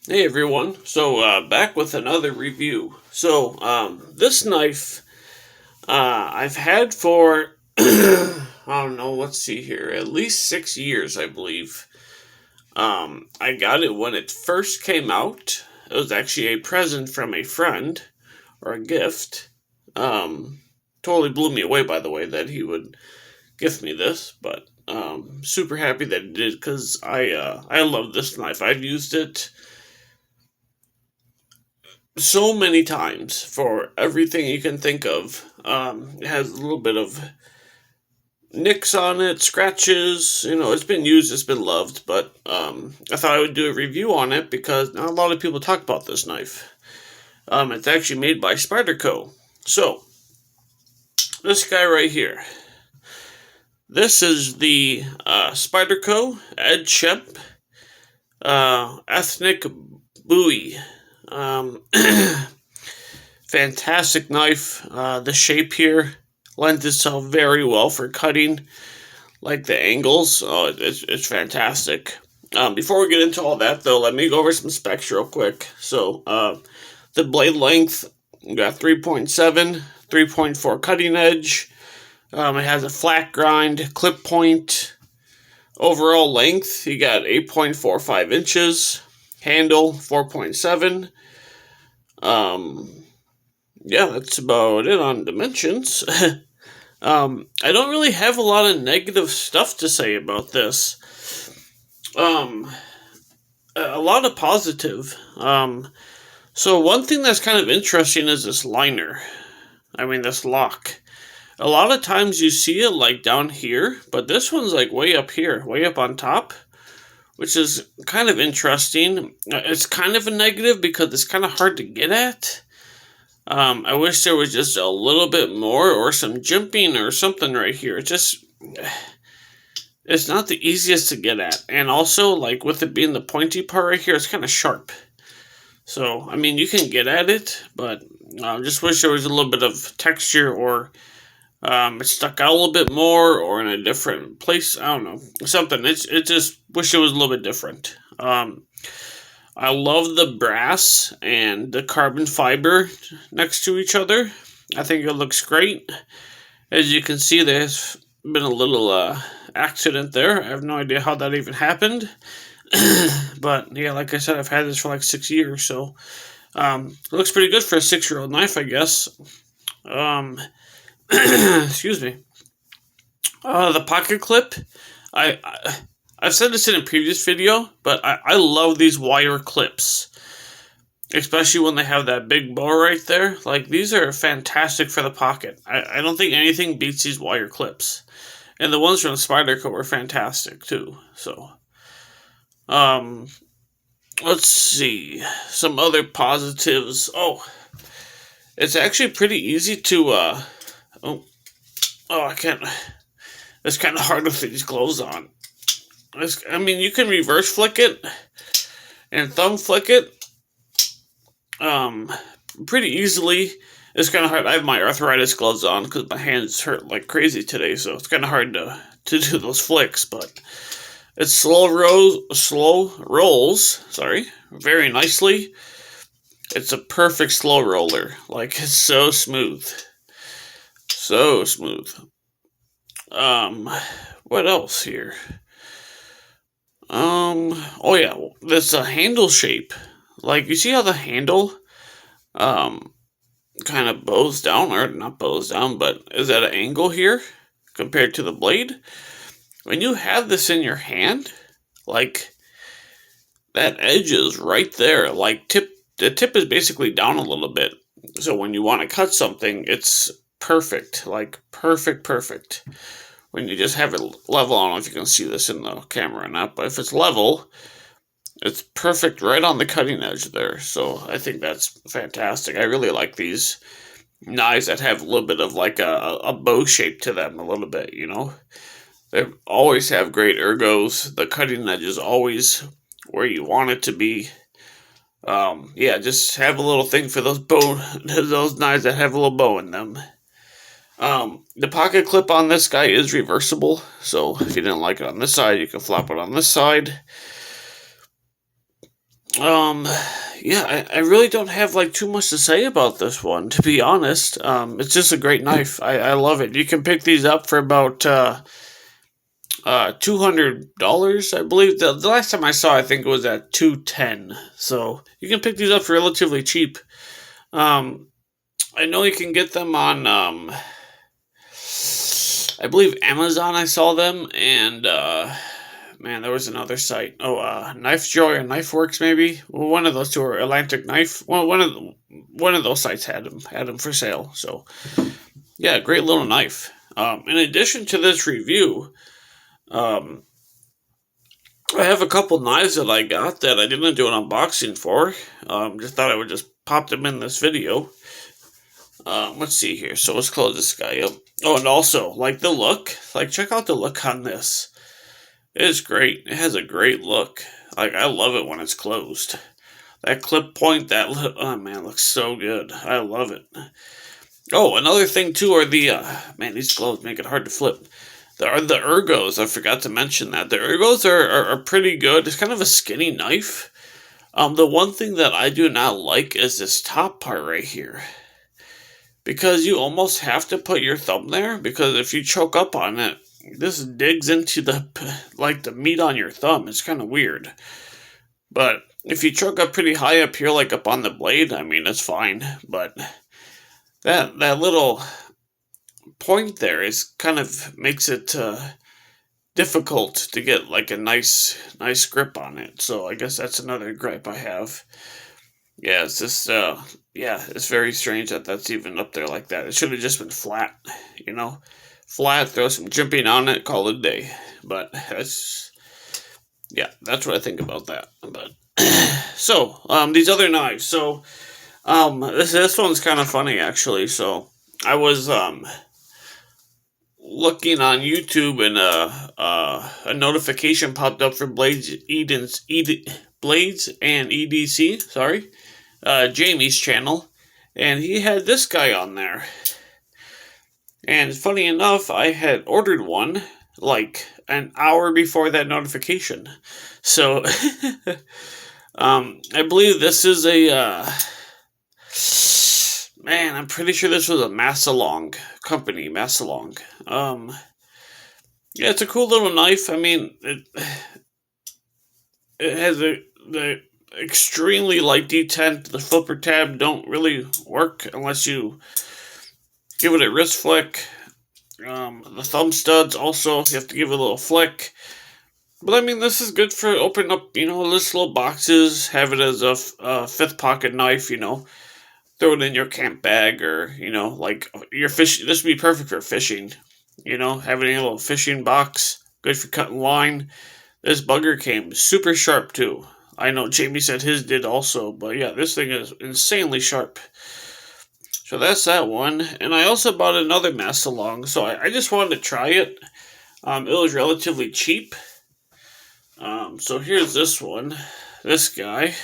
Hey everyone, back with another review. This knife I've had for, I don't know, let's see here, at least 6 years, I believe. I got it when it first came out. It was actually a present from a friend, or a gift. Um, Totally blew me away, by the way, that he would gift me this, but super happy that he did because I love this knife. I've used it so many times for everything you can think of. It has a little bit of nicks on it, scratches. It's been used, it's been loved, but I thought I would do a review on it because not a lot of people talk about this knife. It's actually made by Spyderco. So, this guy right here. This is the Spyderco Schempp Ethnic Bowie. Um, Fantastic knife. The shape here lends itself very well for cutting, like the angles. Oh, it's fantastic. Before we get into all that, though, let me go over some specs real quick. The blade length, you got 3.7, 3.4 cutting edge. It has a flat grind, clip point. Overall length, you got 8.45 inches. Handle, 4.7. Um, yeah, that's about it on dimensions. I don't really have a lot of negative stuff to say about this. Um, a lot of positive. So one thing that's kind of interesting is this liner. I mean, this lock. A lot of times you see it like down here, but this one's like way up here, way up on top, which is kind of interesting. It's kind of a negative because it's kind of hard to get at. I wish there was just a little bit more or some jimping or something right here. It's not the easiest to get at. And also, like with it being the pointy part right here, it's kind of sharp. So, I mean, you can get at it, but I just wish there was a little bit of texture or it stuck out a little bit more or in a different place. I don't know. Something. It just wish it was a little bit different. I love the brass and the carbon fiber next to each other. I think it looks great. As you can see, there's been a little accident there. I have no idea how that even happened. But yeah, like I said, I've had this for like 6 years, so it looks pretty good for a 6-year-old knife, I guess. Excuse me. The pocket clip, I've said this in a previous video, but I love these wire clips, especially when they have that big bow right there. Like, these are fantastic for the pocket. I don't think anything beats these wire clips. And the ones from Spyderco were fantastic, too. So, let's see. Some other positives. Oh, it's actually pretty easy to, I can't. It's kind of hard with these gloves on. You can reverse flick it and thumb flick it pretty easily. It's kind of hard. I have my arthritis gloves on because my hands hurt like crazy today, so it's kind of hard to do those flicks. But it's slow rolls. Sorry, very nicely. It's a perfect slow roller. Like, it's so smooth, so smooth. What else here? Oh yeah, this handle shape. Like, you see how the handle, um, kind of bows down, or not bows down, but is at an angle here compared to the blade? When you have this in your hand, like, that edge is right there. Like, the tip is basically down a little bit. So when you want to cut something, it's perfect. Like, perfect. When you just have it level, I don't know if you can see this in the camera or not, but if it's level, it's perfect right on the cutting edge there. So I think that's fantastic. I really like these knives that have a little bit of like a bow shape to them, a little bit, you know? They always have great ergos. The cutting edge is always where you want it to be. Yeah, just have a little thing for those those knives that have a little bow in them. The pocket clip on this guy is reversible, so if you didn't like it on this side, you can flop it on this side. Um, yeah, I really don't have like too much to say about this one, to be honest. It's just a great knife. I love it. You can pick these up for about $200, I believe. The last time I saw, I think it was at 210. So you can pick these up for relatively cheap. Um, I know you can get them on I believe Amazon. I saw them, and man, there was another site. Oh, Knife Joy or Knife Works, maybe. Well, one of those two, or Atlantic Knife. Well, one of those sites had them for sale. So yeah, great little knife. In addition to this review, um, I have a couple knives that I got that I didn't do an unboxing for. Just thought I would just pop them in this video. Let's see here. So let's close this guy up. Oh, and also, like the look. Like, check out the look on this. It is great. It has a great look. Like, I love it when it's closed. That clip point, oh man, looks so good. I love it. Oh, another thing too are man, these gloves make it hard to flip. There are the ergos. I forgot to mention that. The ergos are pretty good. It's kind of a skinny knife. The one thing that I do not like is this top part right here. Because you almost have to put your thumb there, because if you choke up on it, this digs into the meat on your thumb. It's kind of weird. But if you choke up pretty high up here, like up on the blade, I mean, it's fine. But that little point there is kind of makes it difficult to get like a nice grip on it. So I guess that's another gripe I have. Yeah, it's just yeah, it's very strange that that's even up there like that. It should have just been flat, you know, flat. Throw some jimping on it, call it a day. But that's that's what I think about that. But so these other knives. So this one's kind of funny actually. So I was looking on YouTube, and a notification popped up for Blades and EDC. Sorry, Jamie's channel, and he had this guy on there. And funny enough, I had ordered one like an hour before that notification. So, I believe this is a man, I'm pretty sure this was a Massalong company, Massalong. Yeah, it's a cool little knife. I mean, it has the extremely light detent. The flipper tab don't really work unless you give it a wrist flick. The thumb studs also, you have to give it a little flick. But I mean, this is good for opening up, you know, this little boxes. Have it as a fifth pocket knife, you know. Throw it in your camp bag, or, you know, like your fish. This would be perfect for fishing. You know, having a little fishing box, good for cutting line. This bugger came super sharp too. I know Jamie said his did also, but yeah, this thing is insanely sharp. So that's that one. And I also bought another Massalong, so I just wanted to try it. It was relatively cheap. So here's this one. This guy.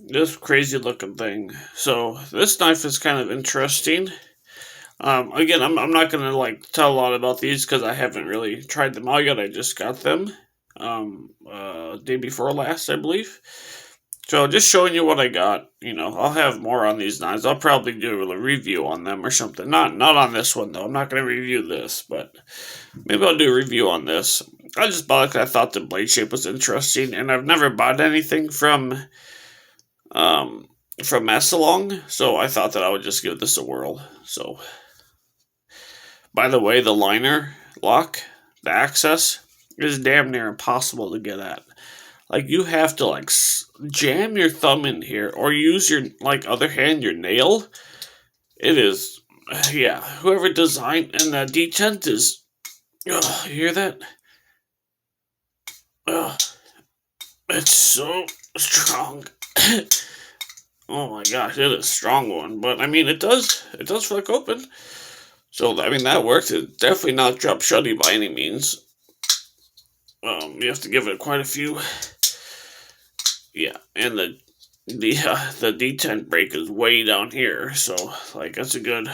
This crazy looking thing. So this knife is kind of interesting. Again, I'm not gonna like tell a lot about these because I haven't really tried them out yet. I just got them day before last, I believe. So just showing you what I got. You know, I'll have more on these knives. I'll probably do a review on them or something. Not on this one though. I'm not gonna review this, but maybe I'll do a review on this. I just bought it because I thought the blade shape was interesting, and I've never bought anything from Massalong, so I thought that I would just give this a whirl. So, by the way, the liner lock, the access, is damn near impossible to get at. Like, you have to like jam your thumb in here, or use your like other hand, your nail. It is, yeah. Whoever designed, and the detent is. You hear that? It's so strong. Oh my gosh, it is a strong one. But I mean, it does flick open. So I mean, that works. It's definitely not drop shutty by any means. You have to give it quite a few. Yeah, and the detent brake is way down here, so like that's a good,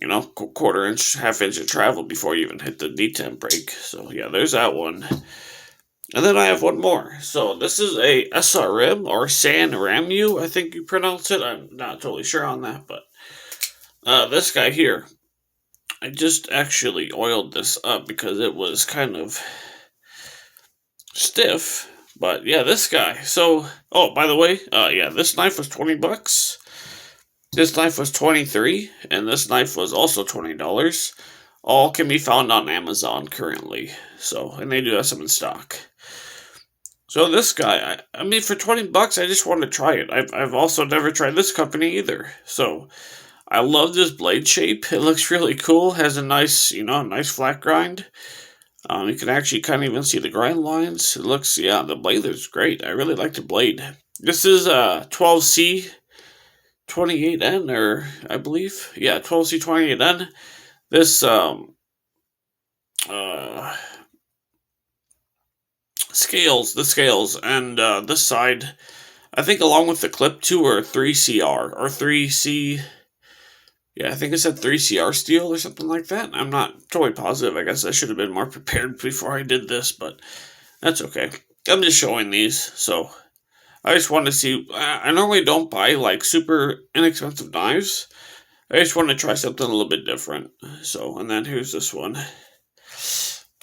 you know, quarter inch, half inch of travel before you even hit the detent brake. So yeah, there's that one. And then I have one more. So this is a SRM or San Ramu, I think you pronounce it. I'm not totally sure on that, but this guy here, I just actually oiled this up because it was kind of stiff. But yeah, this guy. So, oh, by the way, yeah, this knife was 20 bucks. This knife was 23, and this knife was also $20. All can be found on Amazon currently. So, and they do have some in stock. So this guy, I mean, for 20 bucks, I just wanted to try it. I've also never tried this company either. So, I love this blade shape. It looks really cool. Has a nice, nice flat grind. You can actually kind of even see the grind lines. It looks, yeah, the blade is great. I really like the blade. This is 12C 28N, or I believe, yeah, 12C 28N. This the scales, and this side, I think along with the clip too, are 3CR or 3C. Yeah, I think it said 3CR steel or something like that. I'm not totally positive. I guess I should have been more prepared before I did this, but that's okay. I'm just showing these, so I just wanted to see. I normally don't buy like super inexpensive knives. I just want to try something a little bit different. So, and then here's this one.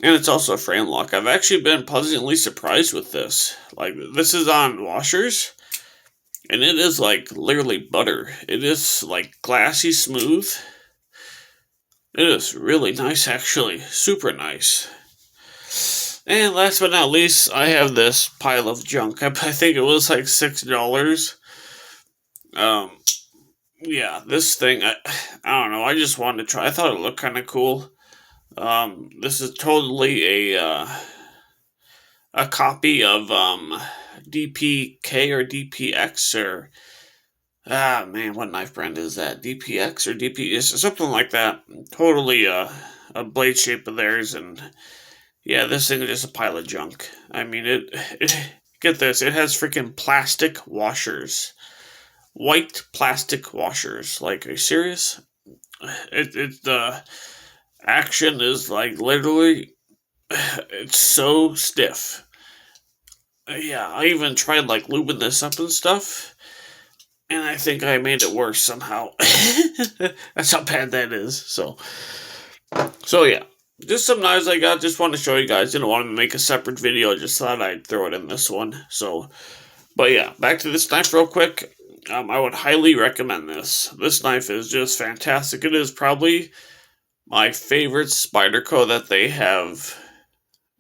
And it's also a frame lock. I've actually been pleasantly surprised with this. Like, this is on washers, and it is like literally butter. It is like glassy smooth. It is really nice, actually. Super nice. And last but not least, I have this pile of junk. I think it was like $6. Yeah, this thing, I don't know. I just wanted to try. I thought it looked kind of cool. This is totally a copy of DPK or DPX or man, what knife brand is that? DPX or DP? It's something like that. Totally a blade shape of theirs, and yeah, this thing is just a pile of junk. I mean, it get this, it has freaking plastic washers, white plastic washers. Like, are you serious? The action is like literally, it's so stiff. Yeah, I even tried like lubing this up and stuff, and I think I made it worse somehow. That's how bad that is. So yeah, just some knives I got. Just want to show you guys. Didn't want to make a separate video. Just thought I'd throw it in this one. So, but yeah, back to this knife real quick. I would highly recommend this. This knife is just fantastic. It is probably my favorite Spyderco that they have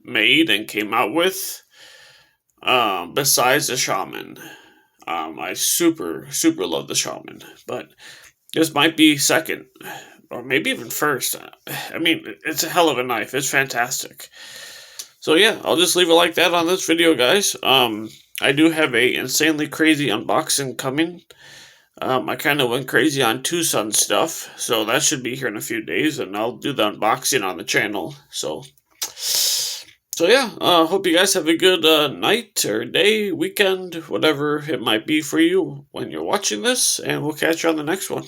made and came out with. Besides the Shaman. I super love the Shaman, but this might be second, or maybe even first. I mean, it's a hell of a knife. It's fantastic. So yeah, I'll just leave it like that on this video, guys. I do have a insanely crazy unboxing coming. I kind of went crazy on Tucson stuff, so that should be here in a few days, and I'll do the unboxing on the channel. So yeah, hope you guys have a good night or day, weekend, whatever it might be for you when you're watching this, and we'll catch you on the next one.